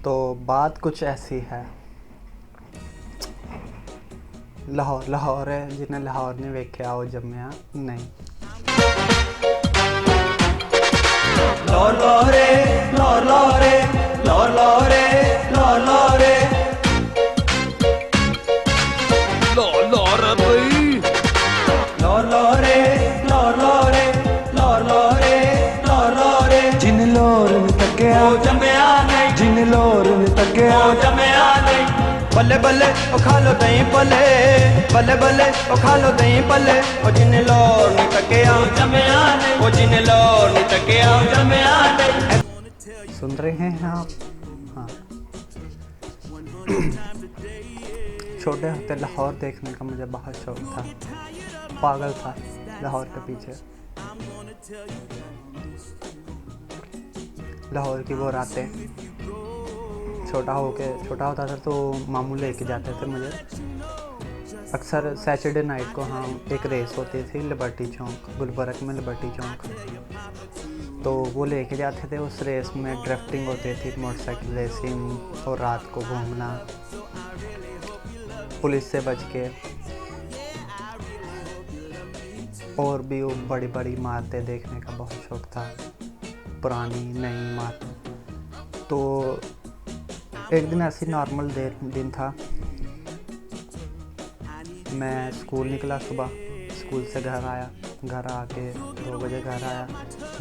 तो बात कुछ ऐसी है, लाहौर लाहौर है, जिन्हें लाहौर ने वेख्या आओ जम्मिया नहीं। लाहौर लाहौरे लाहौर लाहौरे लाहौर लाहौरे लाहौर लाहौरे लाहौर लाहौरे लाहौर लाहौरे लाहौर लाहौरे लाहौर लाहौरे जिन लाहौर ने तक्या जम्मिया नहीं, जिन लाहौर ने तक्या जम्मिया नहीं। बल्ले बल्ले ओ खा लो दही पले, बल्ले बल्ले ओ खा लो दही पले। ओ जिन लाहौर ने तक्या जम्मिया नहीं, ओ जिन लाहौर ने तक्या जम्मिया नहीं। सुन रहे हैं आप? हाँ। छोटे होते लाहौर देखने का मुझे बहुत शौक था, पागल था लाहौर के पीछे। लाहौर की वो रातें, छोटा होता था तो मामू लेके जाते थे मुझे। अक्सर सैटरडे नाइट को हम एक रेस होती थी लिबर्टी चौक, गुलबर्ग में लिबर्टी चौक, तो वो लेके जाते थे। उस रेस में ड्रिफ्टिंग होती थी, मोटरसाइकिल रेसिंग, और रात को घूमना पुलिस से बच के, और भी वो बड़ी बड़ी इमारतें देखने का बहुत शौक था, पुरानी नई इमारतें। तो एक दिन ऐसी नॉर्मल दिन था, मैं स्कूल निकला सुबह, स्कूल से घर आया, घर आके 2 बजे घर आया,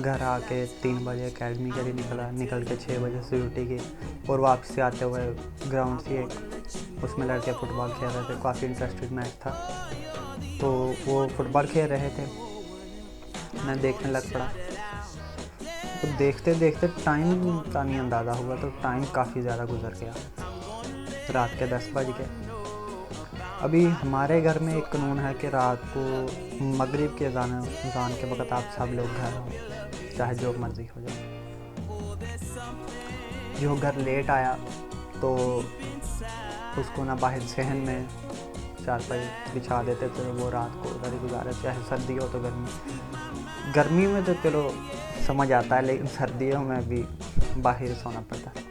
घर आके 3 बजे एकेडमी के लिए निकल के 6 बजे से ड्यूटी की, और वापसी आते हुए ग्राउंड थी एक, उसमें लड़के फुटबॉल खेल रहे थे, काफ़ी इंटरेस्टेड मैच था। तो वो फुटबॉल खेल रहे थे, मैं देखने लग पड़ा। तो देखते देखते टाइम का नहीं अंदाज़ा हुआ, तो टाइम काफ़ी ज़्यादा गुजर गया, रात के 10 बज गए। अभी हमारे घर में एक कानून है कि रात को मगरिब के अज़ान के वक़्त आप सब लोग घर हो, चाहे जो मर्ज़ी हो जाए। जो घर लेट आया तो उसको ना बाहर सहन में चारपाई बिछा देते थे, तो वो रात को उधर ही गुजारे, चाहे सर्दी हो तो गर्मी में तो चलो समझ आता है, लेकिन सर्दियों में भी बाहर सोना पड़ता है।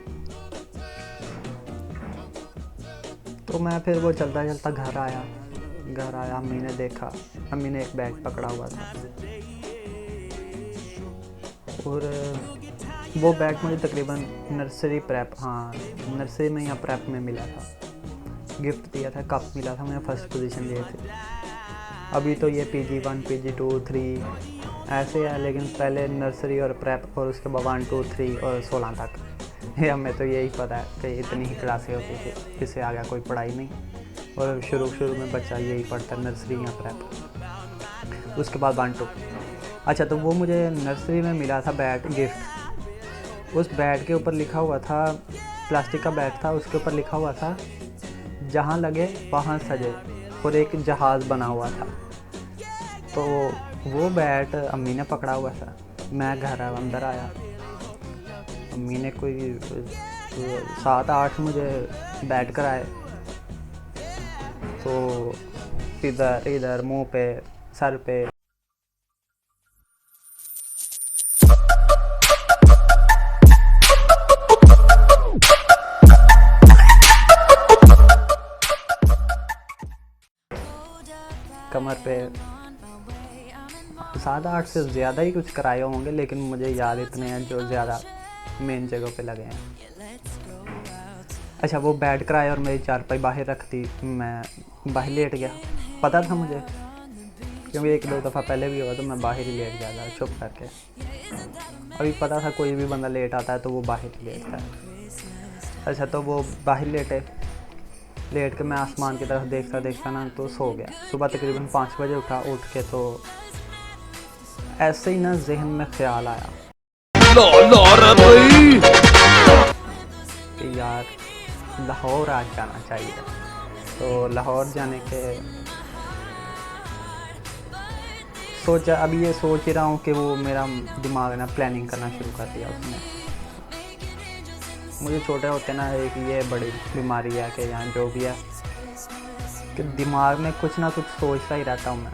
तो मैं फिर वो चलता चलता घर आया, अम्मी ने देखा, अम्मी ने एक बैग पकड़ा हुआ था, और वो बैग मुझे तकरीबन नर्सरी में या प्रेप में मिला था, गिफ्ट दिया था, कप मिला था, मैंने फर्स्ट पोजीशन लिए थे। अभी तो ये PG1 PG2 3 ऐसे है, लेकिन पहले नर्सरी और प्रेप, और उसके बाद 1 2 3 और 16 तक। हमें तो यही पता है कि इतनी ही क्लासें होती थी, इससे आगे कोई पढ़ाई नहीं, और शुरू में बच्चा यही पढ़ता है, नर्सरी या प्रेप, उसके बाद 1 2। अच्छा, तो वो मुझे नर्सरी में मिला था बैट गिफ्ट। उस बैट के ऊपर लिखा हुआ था, प्लास्टिक का बैट था, उसके ऊपर लिखा हुआ था जहाँ लगे वहाँ सजे, और एक जहाज़ बना हुआ था। तो वो बैट अम्मी ने पकड़ा हुआ था, मैं घर अंदर आया, अम्मी ने कोई 7-8 मुझे बैट कराए, तो इधर मुंह पे, सर पे। कमर पे 7-8 से ज़्यादा ही कुछ कराए होंगे, लेकिन मुझे याद इतने हैं जो ज़्यादा मेन जगह पे लगे हैं। अच्छा, वो बैट कराया और मेरी चारपाई बाहर रख दी, मैं बाहर लेट गया। पता था मुझे, क्योंकि 1-2 दफ़ा पहले भी हुआ, तो मैं बाहर ही लेट जाता चुप करके। अभी पता था कोई भी बंदा लेट आता है तो वो बाहर ही लेटता है। अच्छा, तो वो बाहर लेट के मैं आसमान की तरफ देखता ना तो सो गया। सुबह तकरीबन 5 बजे उठ के तो ऐसे ही ना जहन में ख्याल आया कि यार लाहौर आज जाना चाहिए। तो लाहौर जाने के अभी ये सोच ही रहा हूँ कि वो मेरा दिमाग ना प्लानिंग करना शुरू कर दिया उसने। मुझे छोटे होते ना एक ये बड़ी बीमारी है कि यहाँ जो भी है कि दिमाग में कुछ ना कुछ सोचता ही रहता हूँ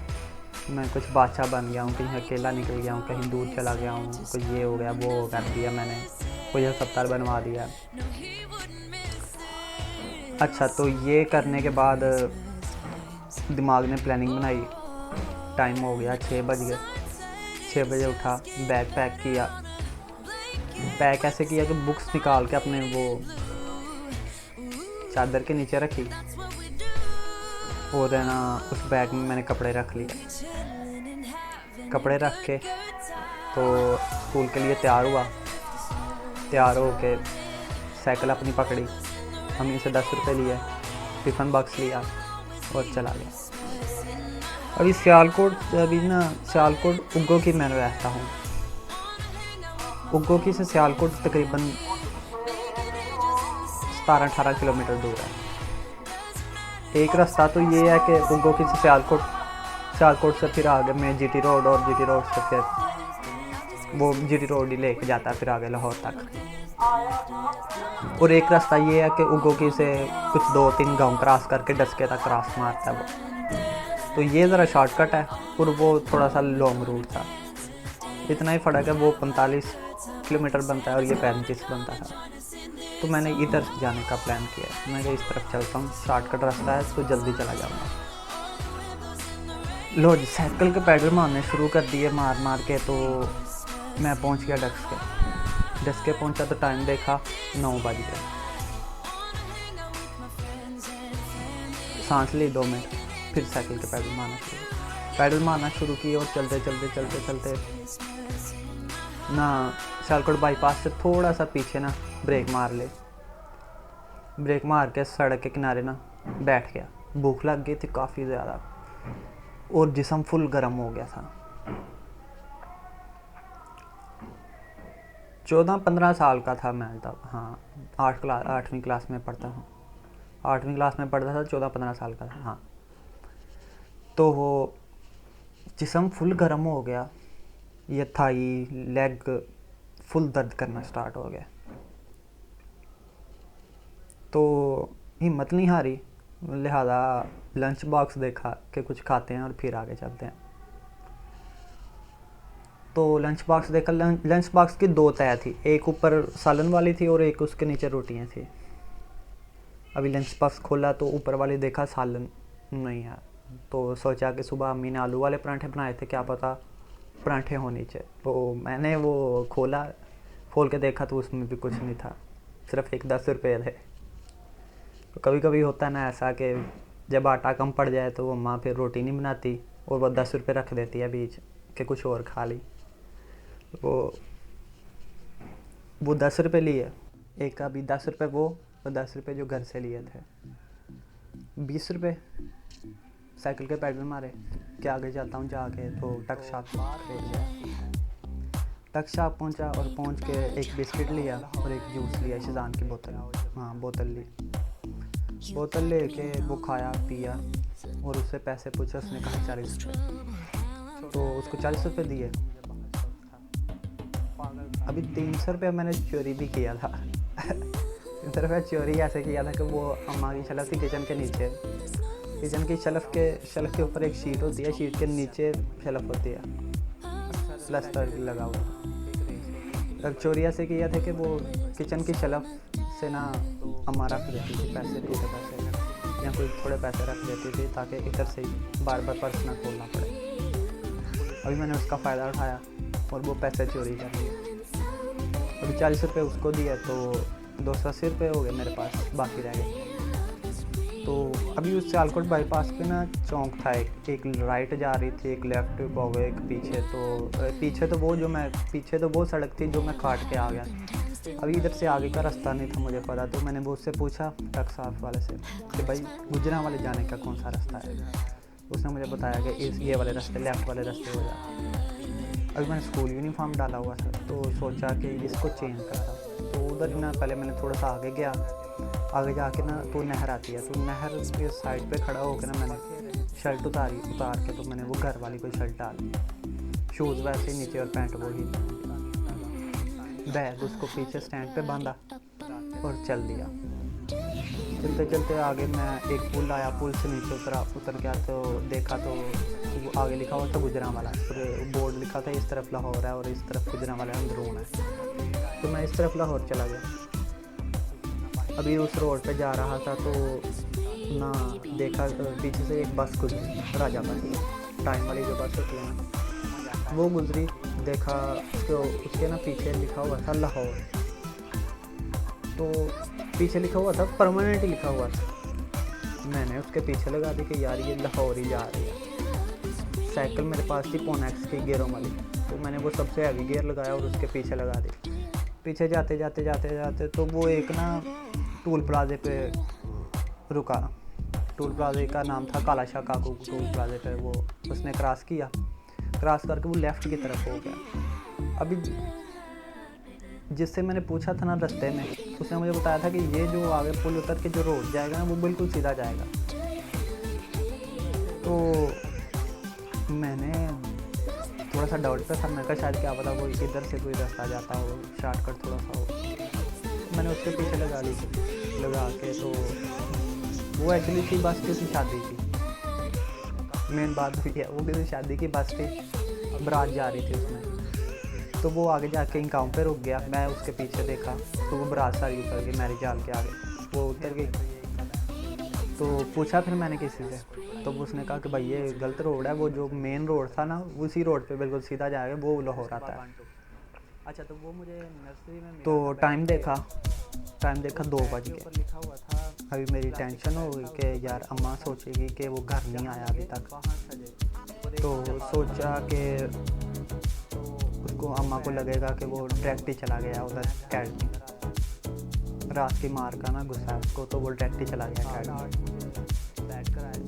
मैं कुछ बादशाह बन गया हूँ, कहीं अकेला निकल गया हूँ, कहीं दूर चला गया हूँ, कुछ ये हो गया वो कर दिया मैंने, कोई अस्पताल बनवा दिया। अच्छा, तो ये करने के बाद दिमाग ने प्लानिंग बनाई। टाइम हो गया 6 बज गए। 6 बजे उठा, बैग पैक किया। पैक ऐसे किया कि बुक्स निकाल के अपने वो चादर के नीचे रखी, और है ना उस बैग में मैंने कपड़े रख लिए। कपड़े रख के तो स्कूल के लिए तैयार हुआ। तैयार हो के साइकिल अपनी पकड़ी, मम्मी से 10 रुपये लिए, टिफ़न बॉक्स लिया और चला गया। अभी सियालकोट उग्गो की मैं रहता हूँ। उग्गो की से सियालकोट तकरीबन 17-18 किलोमीटर दूर है। एक रास्ता तो ये है कि उग्गो की से सियालकोट से फिर आगे में जीटी रोड, और जीटी रोड से फिर वो जीटी रोड ही लेके जाता है फिर आगे लाहौर तक। और एक रास्ता ये है कि उग्गो की से कुछ 2-3 गांव क्रॉस करके डस्के तक क्रॉस मारता है वो। तो ये ज़रा शॉर्टकट है, और वो थोड़ा सा लॉन्ग रूट था। इतना ही फ़र्क है, वो 45 किलोमीटर बनता है और ये 35 बनता था। तो मैंने इधर जाने का प्लान किया। मैं इस तरफ चलता हूँ, शॉर्टकट रास्ता है तो जल्दी चला जाऊँगा। लो जी, साइकिल के पैडल मारने शुरू कर दिए मार मार के। तो मैं पहुँच गया डस्के पहुँचा तो टाइम देखा 9 बज गए। सांस ली 2 मिनट, फिर साइकिल के पैडल मारना शुरू किए, और चलते ना सियालकोट बाईपास से थोड़ा सा पीछे ना ब्रेक मार के सड़क के किनारे ना बैठ गया। भूख लग गई थी काफ़ी ज़्यादा, और जिस्म फुल गर्म हो गया था। 14-15 साल का था मैं तब। हाँ, 8वीं क्लास में पढ़ता हूँ। 8वीं क्लास में पढ़ता था, 14-15 साल का था। हाँ, तो वो जिस्म फुल गर्म हो गया। ये थाई लेग फुल दर्द करना स्टार्ट हो गया। तो हिम्मत नहीं हारी, लिहाजा लंच बॉक्स देखा कि कुछ खाते हैं और फिर आगे चलते हैं। तो लंच बॉक्स देखा। लंच बॉक्स की 2 तह थी, एक ऊपर सालन वाली थी और एक उसके नीचे रोटियां थी। अभी लंच बॉक्स खोला तो ऊपर वाली देखा सालन नहीं है। तो सोचा कि सुबह अम्मी ने आलू वाले पराठे बनाए थे, क्या पता पराठे हो नीचे। तो मैंने वो खोल के देखा तो उसमें भी कुछ नहीं था, सिर्फ एक 10 रुपये थे। तो कभी कभी होता है ना ऐसा कि जब आटा कम पड़ जाए तो वो माँ फिर रोटी नहीं बनाती और वो 10 रुपये रख देती है बीच के कुछ और खा ली। वो 10 रुपये लिए, एक अभी 10 रुपये वो, और 10 रुपये जो घर से लिए थे। 20 रुपये साइकिल के पैडल मारे कि आगे जाता हूँ जाके। तो टक शॉप खरीद गया। टक शॉप पहुँचा और पहुँच के एक बिस्किट लिया और एक जूस लिया, शिजान की बोतल। हाँ, बोतल ले के वो खाया पिया, और उससे पैसे पूछे। उसने कहा 40 रुपये, तो उसको 40 रुपये दिए। अभी 300 रुपये मैंने चोरी भी किया था। 300 रुपये चोरी ऐसे किया था कि वो अम्मा की शेल्फ थी किचन के नीचे। किचन की शेल्फ के ऊपर एक शीट होती है, शीट के नीचे शेल्फ होती है, प्लास्टर लगा हुआ। चोरी ऐसे किया था कि वो किचन की शेल्फ से ना अम्मा रख देती थी पैसे, टूटे पैसे या कोई थोड़े पैसे रख देती थी, ताकि इधर से ही बार बार पर्स ना खोलना पड़े। अभी मैंने उसका फ़ायदा उठाया और वो पैसे चोरी कर लिए। अभी 40 रुपये उसको दिए तो 280 रुपये हो गए मेरे पास, बाकी रह गए। तो अभी उस सियालकोट बाईपास पे ना चौक था, एक राइट जा रही थी, एक लेफ्ट हो गए, एक पीछे तो वो सड़क थी जो मैं काट के आ गया। अभी इधर से आगे का रास्ता नहीं था मुझे पता, तो मैंने वो उससे पूछा ट्रक साफ वाले से कि भाई गुजरा वाले जाने का कौन सा रास्ता है। उसने मुझे बताया कि ये वाले रास्ते, लेफ़्ट वाले रास्ते हो जाए। अभी मैंने स्कूल यूनिफॉर्म डाला हुआ था तो सोचा कि इसको चेंज करा। तो उधर ना पहले मैंने थोड़ा सा आगे गया, आगे जाके ना तो नहर आती है, तो नहर के साइड पे खड़ा होकर ना मैंने शर्ट उतार के तो मैंने वो घर वाली कोई शर्ट डाली, शूज़ वैसे ही नीचे और पैंट वही, बैग उसको पीछे स्टैंड पे बांधा और चल दिया। चलते चलते आगे मैं एक पुल आया, पुल से नीचे उतर गया तो देखा तो वो आगे लिखा हुआ था गुजरांवाला, बोर्ड लिखा था इस तरफ लाहौर है और इस तरफ गुजरांवाला अंदरून है। तो मैं इस तरफ लाहौर चला गया। अभी उस रोड पे जा रहा था तो ना देखा पीछे से एक बस गुजरी, राजापत टाइम वाली जो बस होती है ना, वो गुजरी। देखा तो उसके ना पीछे लिखा हुआ था लाहौर, तो पीछे लिखा हुआ था परमानेंट ही लिखा हुआ था। मैंने उसके पीछे लगा दी कि यार ये लाहौर ही जा रही है। साइकिल मेरे पास थी पोनेक्स की गियरों वाली, तो मैंने वो सबसे हैवी गियर लगाया और उसके पीछे लगा दी। पीछे जाते जाते जाते जाते तो वो एक ना टूल प्लाजे पे रुका। टूल प्लाजे का नाम था काला शाह काकू टूल प्लाजे पे। वो उसने क्रॉस किया, क्रॉस करके वो लेफ़्ट की तरफ हो गया। अभी जिससे मैंने पूछा था ना रास्ते में, उसने मुझे बताया था कि ये जो आगे पुल उतर के जो रोड जाएगा ना वो बिल्कुल सीधा जाएगा। तो मैंने थोड़ा सा डाउट पे था, मैं कहा शायद क्या पता वो इधर से कोई रास्ता जाता हो, शॉर्टकट थोड़ा सा हो। मैंने उसके पीछे लगा ली, लगा के तो वो एक्चुअली थी बस किसी शादी की। मेन बात हुई है, वो किसी शादी की बस थी, बारात जा रही थी उसमें। तो वो आगे जाके इंकाउंट पे रुक गया। मैं उसके पीछे देखा तो वो बारात सारी उतर गई, मैरिज हॉल के आगे वो उतर गई। तो पूछा फिर मैंने किसी से, तो उसने कहा कि भाई ये गलत रोड है, वो जो मेन रोड था ना उसी रोड पे बिल्कुल सीधा जाएगा, वो लाहौर आता है। अच्छा, तो वो मुझे नर्सरी में तो टाइम देखा 2 बज गए। लिखा हुआ था। अभी मेरी टेंशन हो गई कि यार अम्मा सोचेगी कि वो घर नहीं आया अभी तक। तो सोचा कि उसको अम्मा को लगेगा कि वो डायरेक्ट ही चला गया उधर अकेडमी। रात की मार का ना गुस्सा उसको, तो वो डायरेक्ट ही चला गया अकेडमी। बैठ कर आए।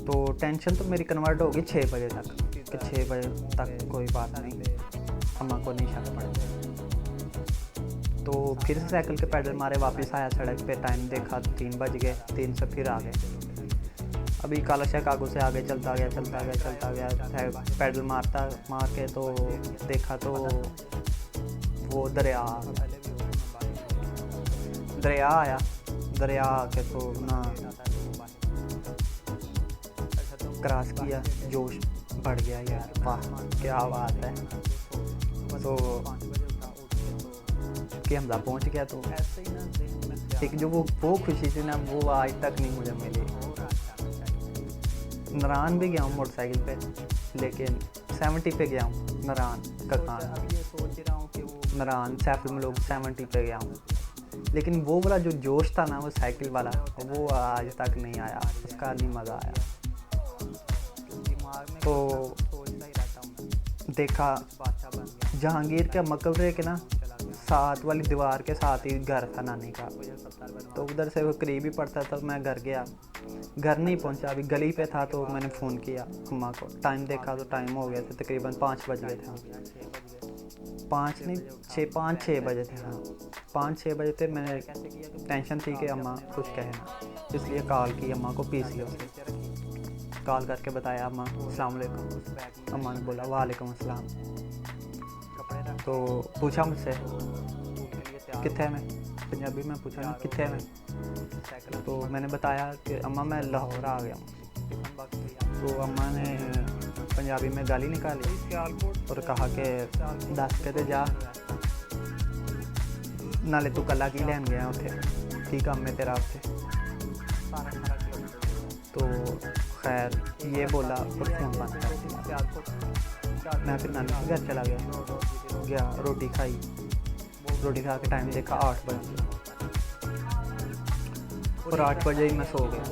तो टेंशन तो मेरी कन्वर्ट होगी 6 बजे तक कि 6 बजे तक कोई बात नहीं, अम्मा को नहीं शक पड़ेगा। तो फिर से साइकिल के पैडल मारे वापस आया सड़क पे। टाइम देखा 3 बज गए, 3 से फिर आ गए। अभी काला शाह काकू से आगे चलता गया पैडल मार के तो देखा तो वो दरिया आया। दरिया आके तो ना क्रॉस किया, जोश बढ़ गया यार, वाह क्या बात है। तो कि हमला पहुंच गया। तो ऐसे ही ना एक जो वो खुशी थी ना वो आज तक नहीं मुझे मिली। नारान भी गया हूँ मोटरसाइकिल पे, लेकिन 70 पे गया हूँ नारान कखान। अब ये सोच रहा हूँ कि वो नारान सैफल में लोग 70 पे गया हूँ, लेकिन वो वाला जो जोश था ना वो साइकिल वाला, वो आज तक नहीं आया, उसका नहीं मज़ा आया। दिमाग में तो सोचता ही रहता हूँ मैं, देखा बादशाह बन गया। जहांगीर के मकबरे के ना साथ वाली दीवार के साथ ही घर था नानी का, तो उधर से वो करीब ही पड़ता था। मैं घर गया, घर नहीं पहुंचा, अभी गली पे था। तो मैंने फ़ोन किया अम्मा को, टाइम देखा तो टाइम हो गया था तकरीबन 5 बज गए थे। 5 नहीं 6 बजे थे। हाँ 5-6 बजे थे। मैंने टेंशन थी कि अम्मा कुछ कहे ना, इसलिए कॉल की अम्मा को पीसीओ से कॉल करके बताया अम्मा अस्सलाम वालेकुम। अम्मा ने बोला वालेकुम अस्सलाम। तो पूछा मुझसे कित्थे में, पंजाबी में पूछा ना कित्थे में। तो मैंने बताया कि अम्मा मैं लाहौर आ गया हूँ। तो अम्मा ने पंजाबी में गाली निकाली और कहा कि दस के ते जा, नाले तू कला की लैन गया उत्थे, की काम है तेरा उत्थे। तो खैर ये बोला और फ़ोन बंद कर दिया। मैं फिर नानी के घर चला गया, रोटी खाई, रोटी खा के टाइम देखा 8 बजे, और 8 बजे ही मैं सो गया,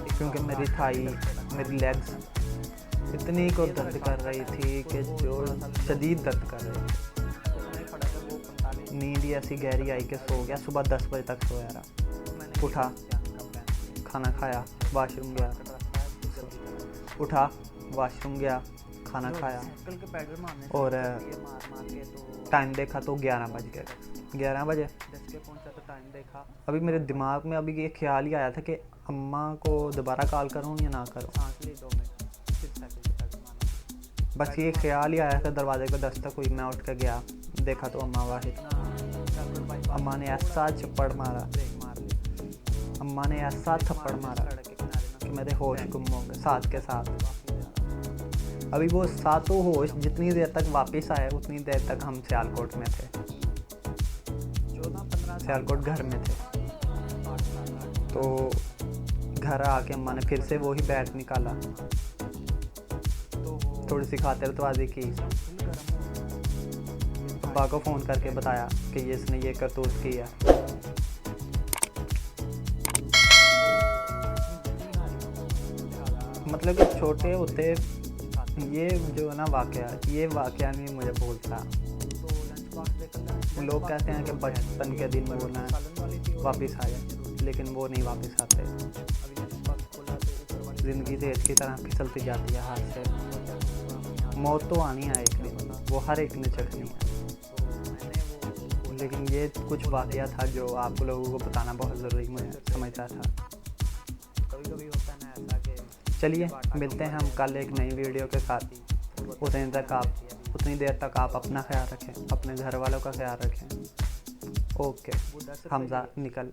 क्योंकि मेरी थाई, मेरी लेग्स इतनी को दर्द कर रही थी कि जो शदीद दर्द कर रही थी। नींद ही ऐसी गहरी आई कि सो गया। सुबह 10 बजे तक सोया रहा। उठा, खाना खाया, वाशरूम गया, उठा वाशरूम गया, खाना खाया, और टाइम देखा तो 11 बज गए। 11 बजे पहुंचा तो टाइम देखा, अभी मेरे दिमाग में अभी ये ख्याल ही आया था कि अम्मा को दोबारा कॉल करूं या ना करूं। सांस ली 2 मिनट, फिर साइकिल पे पैडल मारा। बस ये ख्याल ही आया था। दरवाजे पर दस्तक हुई, मैं उठ कर गया, देखा तो अम्मा वाहिद। अम्मा ने ऐसा चप्पड़ मारा, अम्मा ने ऐसा थप्पड़ मारा कि मेरे होश गुम हो गए साथ के साथ। अभी वो सातों होश जितनी देर तक वापस आए उतनी देर तक हम सियालकोट में थे। 14-15 सियालकोट घर में थे। तो घर आके अम्मा ने फिर से वही बैट निकाला, थोड़ी सी खातिरतवाजी की, अब्बा को फ़ोन करके बताया कि ये इसने ये करतूत की है। मतलब कि छोटे होते ये जो है ना ये वाक़या नहीं मुझे भूलता। लोग कहते हैं कि बचपन के दिन वो ना वापस आ जाए, लेकिन वो नहीं वापस आते। ज़िंदगी तो इसकी तरह फिसलती जाती है हाथ से। मौत तो आनी है एक दिन, वो हर एक ने चखनी है। लेकिन ये कुछ वाक़या था जो आप लोगों को बताना बहुत ज़रूरी मुझे समझता था। कभी होता है ना ऐसा कि चलिए मिलते हैं हम कल एक नई वीडियो के साथ। उतनी देर तक आप अपना ख्याल रखें, अपने घर वालों का ख्याल रखें। ओके, हमजा निकल।